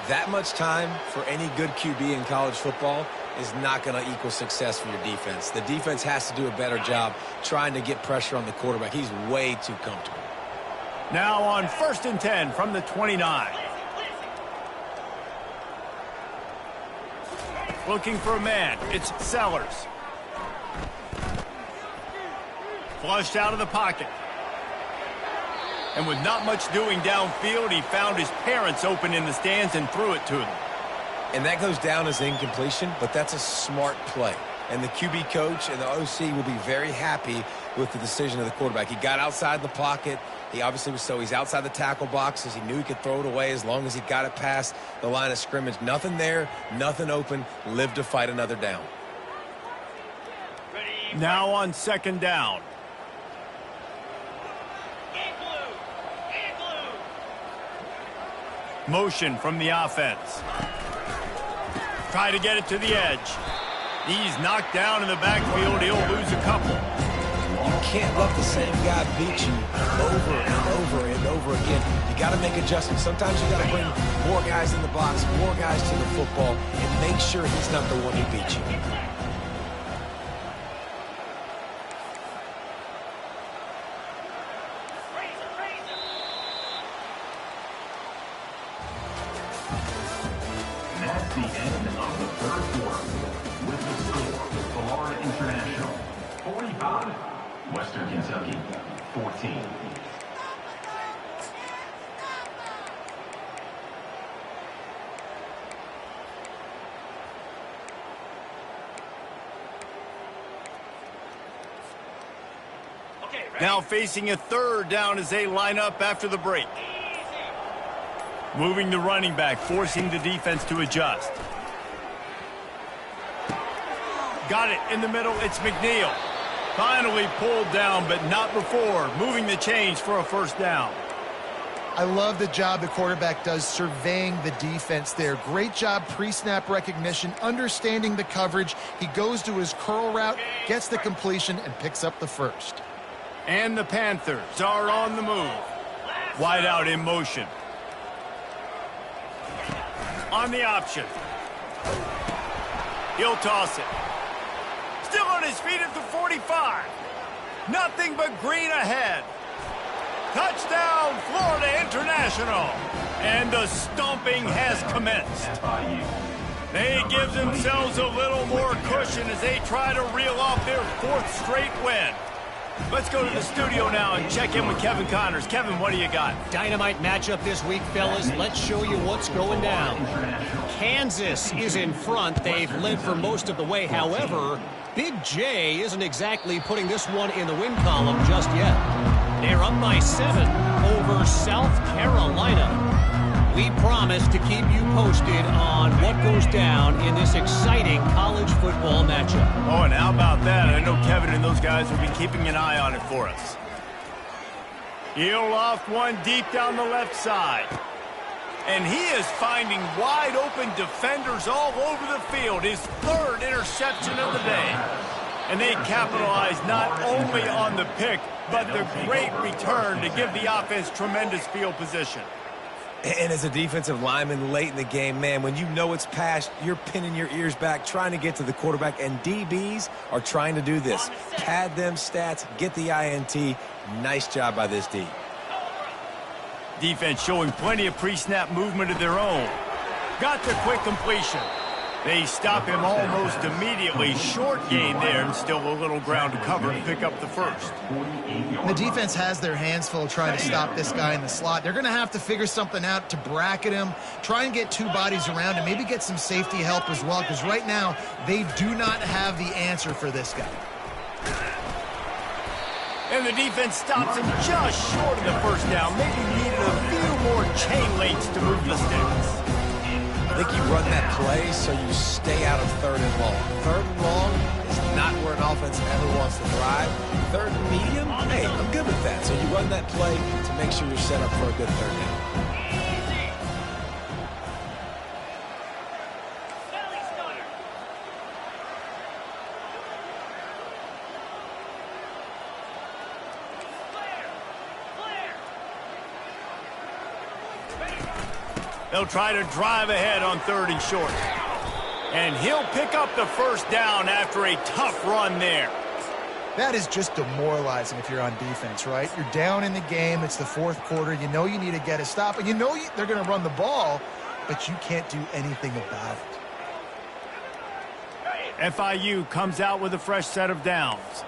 S3: That much time for any good QB in college football is not going to equal success for your defense. The defense has to do a better job trying to get pressure on the quarterback. He's way too comfortable.
S1: Now on 1st and 10 from the 29. Looking for a man. It's Sellers. Flushed out of the pocket. And with not much doing downfield, he found his parents open in the stands and threw it to them.
S3: And that goes down as incompletion, but that's a smart play. And the QB coach and the OC will be very happy with the decision of the quarterback. He got outside the pocket. He obviously was he's outside the tackle boxes. He knew he could throw it away as long as he got it past the line of scrimmage. Nothing there, nothing open. Live to fight another down.
S1: Now on 2nd down. Motion from the offense. Try to get it to the edge. He's knocked down in the backfield. He'll lose a couple.
S3: You can't let the same guy beat you over and over and over again. You got to make adjustments. Sometimes you got to bring more guys in the box, more guys to the football, and make sure he's not the one who beat you.
S4: That's the end of the 3rd quarter. With the score, Florida International 45, Western Kentucky 14.
S1: Now facing a 3rd down as they line up after the break. Moving the running back, forcing the defense to adjust. Got it in the middle. It's McNeil. Finally pulled down, but not before. Moving the chains for a 1st down.
S2: I love the job the quarterback does surveying the defense there. Great job pre-snap recognition, understanding the coverage. He goes to his curl route, gets the completion, and picks up the 1st.
S1: And the Panthers are on the move. Wide out in motion. On the option. He'll toss it. Still on his feet at the 45. Nothing but green ahead. Touchdown, Florida International. And the stomping has commenced. They give themselves a little more cushion as they try to reel off their 4th straight win. Let's go to the studio now and check in with Kevin Connors. Kevin, what do you got?
S5: Dynamite matchup this week, fellas. Let's show you what's going down. Kansas is in front. They've led for most of the way. However, Big J isn't exactly putting this one in the win column just yet. They're up by 7 over South Carolina. We promise to keep you posted on what goes down in this exciting college football matchup.
S1: Oh, and how about that? I know Kevin and those guys will be keeping an eye on it for us. He'll loft one deep down the left side. And he is finding wide open defenders all over the field. His 3rd interception of the day. And they capitalize not only on the pick, but the great return to give the offense tremendous field position.
S3: And as a defensive lineman late in the game, man, when you know it's past, you're pinning your ears back, trying to get to the quarterback, and DBs are trying to do this. Pad them stats, get the INT. Nice job by this D.
S1: Defense showing plenty of pre-snap movement of their own. Got the quick completion. They stop him almost immediately. Short gain there, and still a little ground to cover to pick up the 1st.
S2: The defense has their hands full trying to stop this guy in the slot. They're going to have to figure something out to bracket him, try and get 2 bodies around him, maybe get some safety help as well, because right now they do not have the answer for this guy.
S1: And the defense stops him just short of the 1st down. Maybe needed a few more chain links to move the sticks.
S3: I think you run that play so you stay out of 3rd and long. 3rd and long is not where an offense ever wants to thrive. 3rd and medium, hey, I'm good with that. So you run that play to make sure you're set up for a good 3rd down.
S1: They'll try to drive ahead on 3rd and short. And he'll pick up the first down after a tough run there.
S2: That is just demoralizing if you're on defense, right? You're down in the game. It's the 4th quarter. You know you need to get a stop. And you know they're going to run the ball, but you can't do anything about it.
S1: FIU comes out with a fresh set of downs.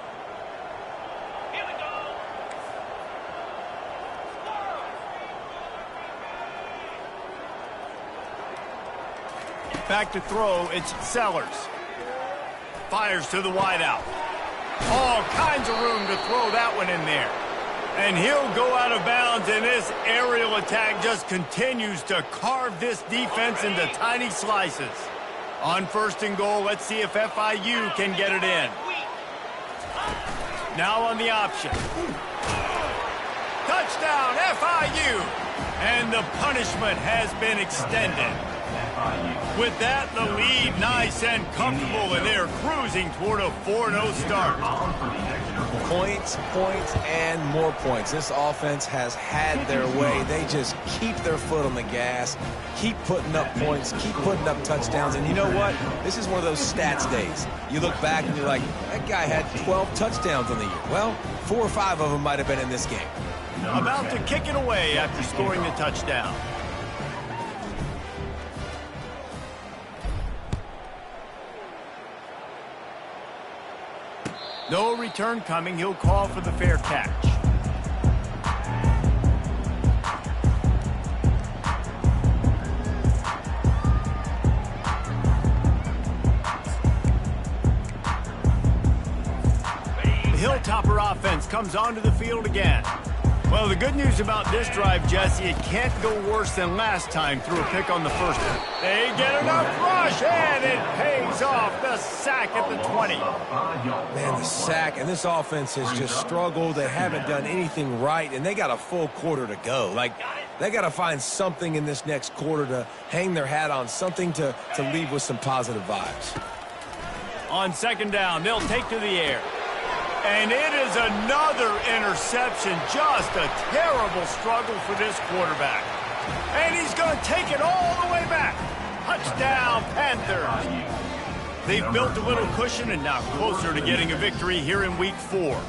S1: Back to throw, it's Sellers. Fires to the wideout. All kinds of room to throw that one in there. And he'll go out of bounds, and this aerial attack just continues to carve this defense into tiny slices. On 1st and goal, let's see if FIU can get it in. Now on the option. Touchdown, FIU! And the punishment has been extended. With that, the lead nice and comfortable, and they're cruising toward a 4-0 start.
S3: Points, points, and more points. This offense has had their way. They just keep their foot on the gas, keep putting up points, keep putting up touchdowns. And you know what? This is one of those stats days. You look back and you're like, that guy had 12 touchdowns on the year. Well, 4 or 5 of them might have been in this game.
S1: About to kick it away after scoring the touchdown. No return coming. He'll call for the fair catch. The Hilltopper offense comes onto the field again. Well, the good news about this drive, Jesse, it can't go worse than last time through a pick on the first one. They get enough rush, and it pays off. The sack at the 20.
S3: Man, the sack, and this offense has just struggled. They haven't done anything right, and they got a full quarter to go. Like, they got to find something in this next quarter to hang their hat on, something to leave with some positive vibes.
S1: On 2nd down, they'll take to the air. And it is another interception. Just a terrible struggle for this quarterback. And he's going to take it all the way back. Touchdown, Panthers. They've built a little cushion and now closer to getting a victory here in Week 4.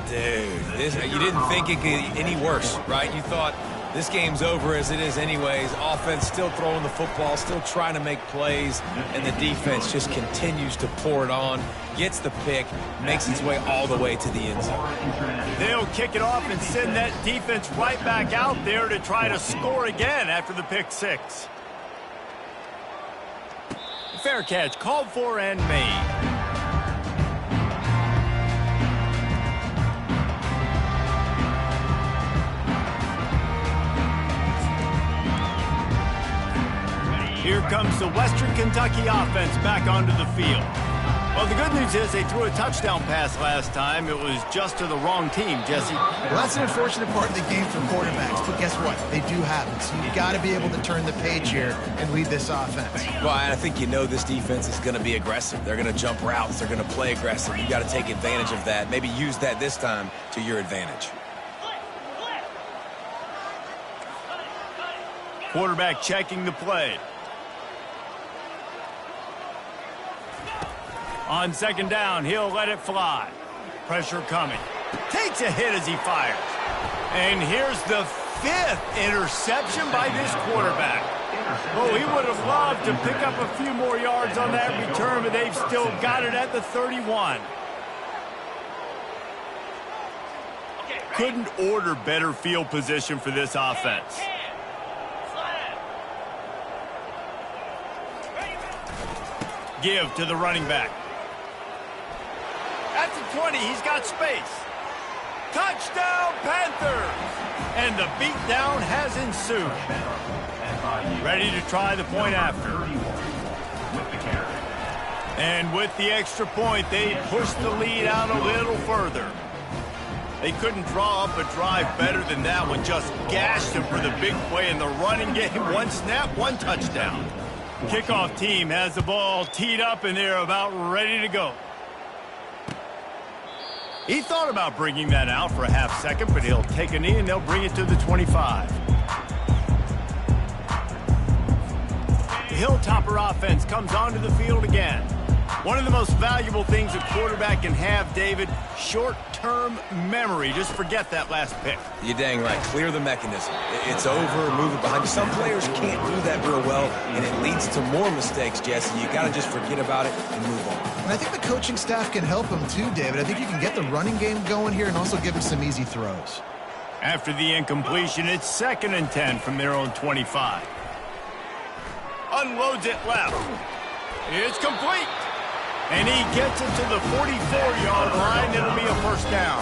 S3: Dude, you didn't think it could get any worse, right? You thought this game's over as it is anyways. Offense still throwing the football, still trying to make plays, and the defense just continues to pour it on, gets the pick, makes its way all the way to the end zone.
S1: They'll kick it off and send that defense right back out there to try to score again after the pick 6. Fair catch called for and made. Here comes the Western Kentucky offense back onto the field. Well, the good news is they threw a touchdown pass last time. It was just to the wrong team, Jesse.
S2: Well, that's an unfortunate part of the game for quarterbacks, but guess what? They do happen. So you've got to be able to turn the page here and lead this offense.
S3: Well, I think you know this defense is going to be aggressive. They're going to jump routes. They're going to play aggressive. You've got to take advantage of that. Maybe use that this time to your advantage.
S1: Quarterback checking the play. On 2nd down, he'll let it fly. Pressure coming. Takes a hit as he fires. And here's the 5th interception by this quarterback. Oh, he would have loved to pick up a few more yards on that return, but they've still got it at the 31. Couldn't order better field position for this offense. Give to the running back. At the 20, he's got space. Touchdown, Panthers! And the beatdown has ensued. Ready to try the point after. And with the extra point, they push the lead out a little further. They couldn't draw up a drive better than that one. Just gashed them for the big play in the running game. One snap, one touchdown. Kickoff team has the ball teed up, and they're about ready to go. He thought about bringing that out for a half second, but he'll take a knee, and they'll bring it to the 25. The Hilltopper offense comes onto the field again. One of the most valuable things a quarterback can have, David, short-term memory. Just forget that last pick.
S3: You're dang right. Clear the mechanism. It's over, move it behind you. Some players can't do that real well, and it leads to more mistakes, Jesse. You got to just forget about it and move on.
S2: And I think the coaching staff can help him too, David. I think you can get the running game going here and also give him some easy throws.
S1: After the incompletion, it's 2nd and 10 from their own 25. Unloads it left. It's complete. And he gets it to the 44-yard line. It'll be a first down.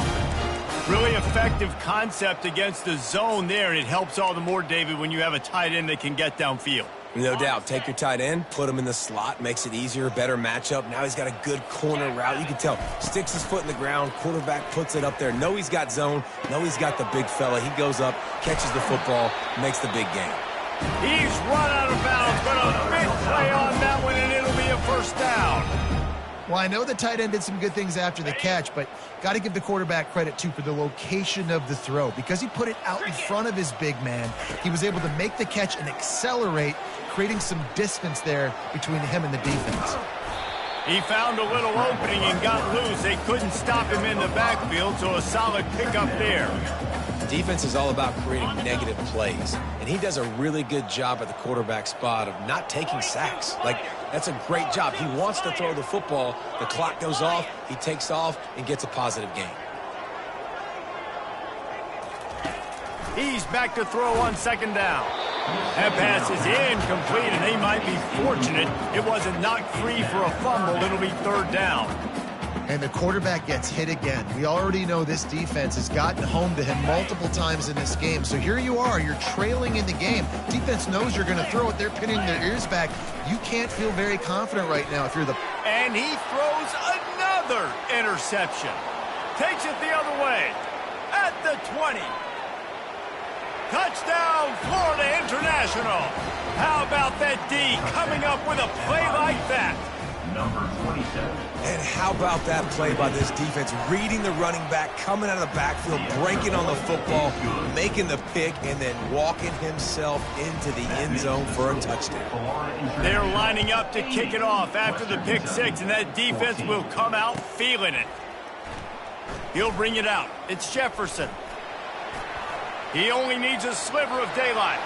S1: Really effective concept against the zone there, and it helps all the more, David, when you have a tight end that can get downfield.
S3: No doubt. Take your tight end, put him in the slot, makes it easier, better matchup. Now he's got a good corner route. You can tell. Sticks his foot in the ground, quarterback puts it up there. Know he's got zone, know he's got the big fella. He goes up, catches the football, makes the big game.
S1: He's run out of bounds, but a big play on that one, and it'll be a first down.
S2: Well, I know the tight end did some good things after the catch, but got to give the quarterback credit, too, for the location of the throw. Because he put it out in front of his big man, he was able to make the catch and accelerate, creating some distance there between him and the defense.
S1: He found a little opening and got loose. They couldn't stop him in the backfield, so a solid pickup there.
S3: Defense is all about creating negative plays, and he does a really good job at the quarterback spot of not taking sacks. Like, that's a great job. He wants to throw the football. The clock goes off, he takes off, and gets a positive gain.
S1: He's back to throw on 2nd down. That pass is incomplete, and they might be fortunate it wasn't knocked free for a fumble. It'll be 3rd down.
S2: And the quarterback gets hit again. We already know this defense has gotten home to him multiple times in this game. So here you are, you're trailing in the game. Defense knows you're going to throw it. They're pinning their ears back. You can't feel very confident right now if you're the...
S1: And he throws another interception. Takes it the other way. At the 20. Touchdown, Florida International. How about that D coming up with a play like that?
S4: Number 27.
S3: And how about that play by this defense? Reading the running back, coming out of the backfield, breaking on the football, making the pick, and then walking himself into the end zone for a touchdown.
S1: They're lining up to kick it off after the pick 6, and that defense will come out feeling it. He'll bring it out. It's Jefferson. He only needs a sliver of daylight.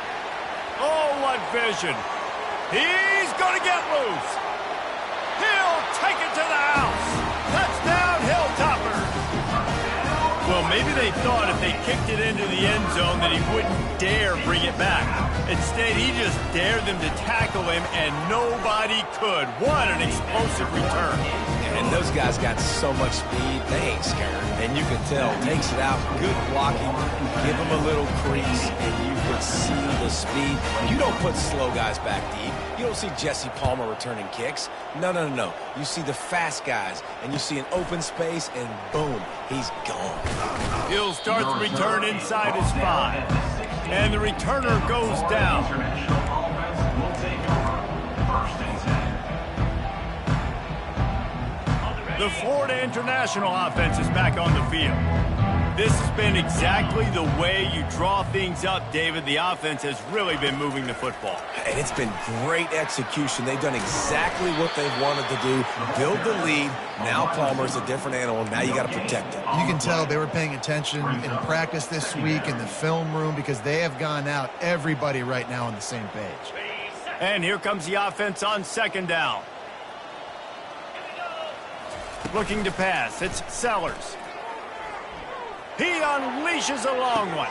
S1: Oh, what vision. He's going to get loose. He'll take it to the house. Touchdown, Hilltopper. Well, maybe they thought if they kicked it into the end zone that he wouldn't dare bring it back. Instead, he just dared them to tackle him, and nobody could. What an explosive return.
S3: And those guys got so much speed, they ain't scared. And you can tell, takes it out, good blocking, give him a little crease, and you can see the speed. You don't put slow guys back deep. You don't see Jesse Palmer returning kicks. No. You see the fast guys, and you see an open space, and boom, he's gone.
S1: He'll start the return inside his 5. And the returner goes down. The Florida International offense is back on the field. This has been exactly the way you draw things up, David. The offense has really been moving the football.
S3: And it's been great execution. They've done exactly what they've wanted to do. Build the lead. Now Palmer's a different animal. Now you got to protect it.
S2: You can tell they were paying attention in practice this week in the film room because they have gone out, everybody right now on the same page.
S1: And here comes the offense on 2nd down. Looking to pass. It's Sellers. He unleashes a long one.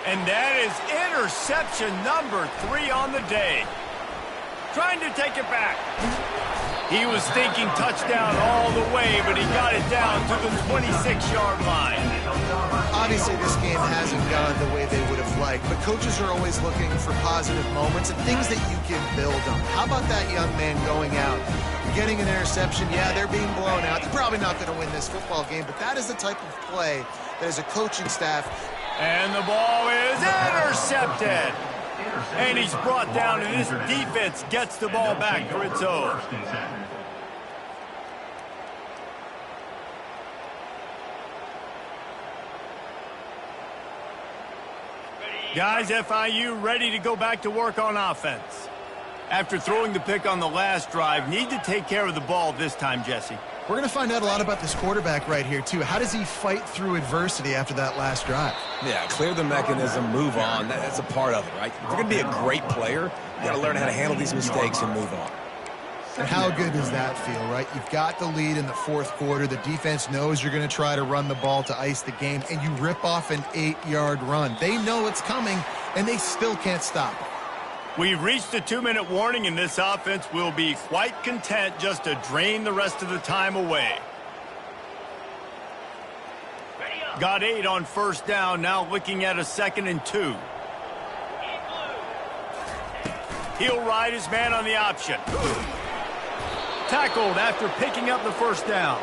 S1: And that is interception number 3 on the day. Trying to take it back. He was thinking touchdown all the way, but he got it down to the 26-yard line.
S2: Obviously, this game hasn't gone the way they would have liked, but coaches are always looking for positive moments and things that you can build on. How about that young man going out, getting an interception? Yeah, they're being blown out. They're probably not going to win this football game, but that is the type of play that as a coaching staff.
S1: And the ball is intercepted. And he's brought down, and this defense gets the ball back for its own. Guys, FIU ready to go back to work on offense. After throwing the pick on the last drive, need to take care of the ball this time, Jesse.
S2: We're going to find out a lot about this quarterback right here, too. How does he fight through adversity after that last drive?
S3: Yeah, clear the mechanism, move on. That's a part of it, right? If you're going to be a great player, you got to learn how to handle these mistakes and move on.
S2: And how good does that feel, right? You've got the lead in the fourth quarter. The defense knows you're going to try to run the ball to ice the game, and you rip off an 8-yard run. They know it's coming, and they still can't stop it.
S1: We've reached a 2-minute warning, and this offense will be quite content just to drain the rest of the time away. Got 8 on first down, now looking at a 2nd and 2. He'll ride his man on the option. Tackled after picking up the first down.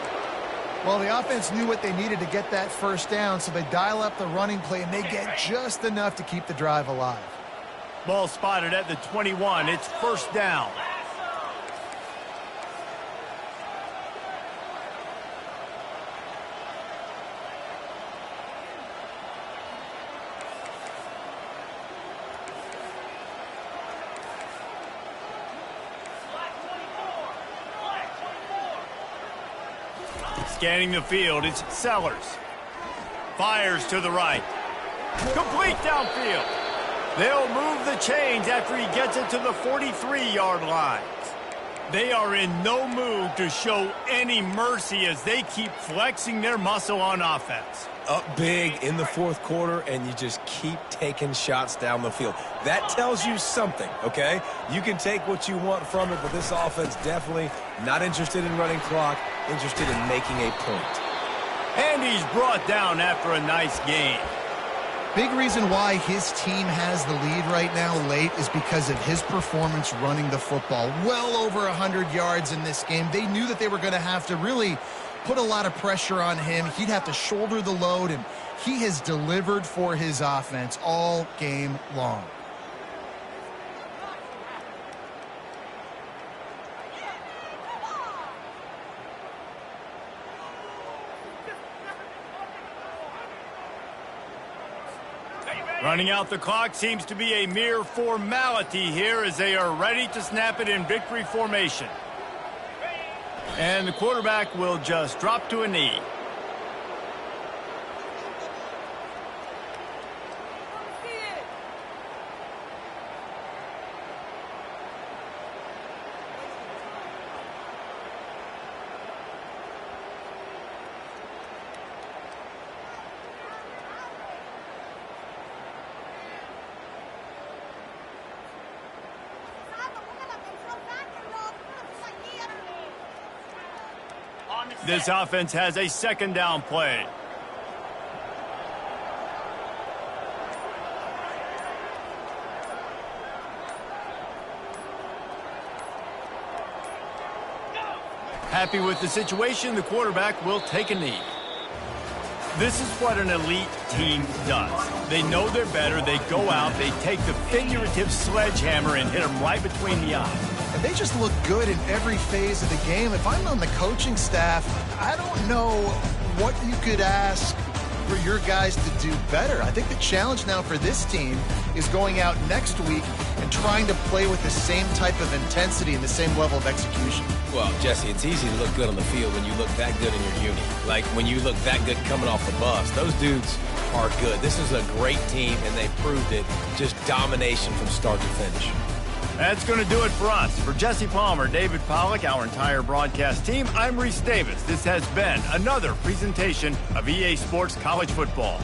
S2: Well, the offense knew what they needed to get that first down, so they dial up the running play, and they get just enough to keep the drive alive.
S1: Ball spotted at the 21. It's first down. Scanning the field, it's Sellers. Fires to the right. Complete downfield. They'll move the chains after he gets it to the 43-yard line. They are in no mood to show any mercy as they keep flexing their muscle on offense.
S3: Up big in the fourth quarter, and you just keep taking shots down the field. That tells you something, okay? You can take what you want from it, but this offense definitely not interested in running clock, interested in making a point.
S1: And he's brought down after a nice gain.
S2: Big reason why his team has the lead right now late is because of his performance running the football. Well over 100 yards in this game. They knew that they were going to have to really put a lot of pressure on him. He'd have to shoulder the load, and he has delivered for his offense all game long.
S1: Running out the clock seems to be a mere formality here as they are ready to snap it in victory formation. And the quarterback will just drop to a knee. This offense has a second down play. Happy with the situation, the quarterback will take a knee. This is what an elite team does. They know they're better. They go out. They take the figurative sledgehammer and hit them right between the eyes.
S2: And they just look good in every phase of the game. If I'm on the coaching staff, I don't know what you could ask for your guys to do better. I think the challenge now for this team is going out next week and trying to play with the same type of intensity and the same level of execution.
S3: Well, Jesse, it's easy to look good on the field when you look that good in your uni. Like when you look that good coming off the bus. Those dudes are good. This is a great team, and they proved it. Just domination from start to finish.
S1: That's going to do it for us. For Jesse Palmer, David Pollack, our entire broadcast team, I'm Reese Davis. This has been another presentation of EA Sports College Football.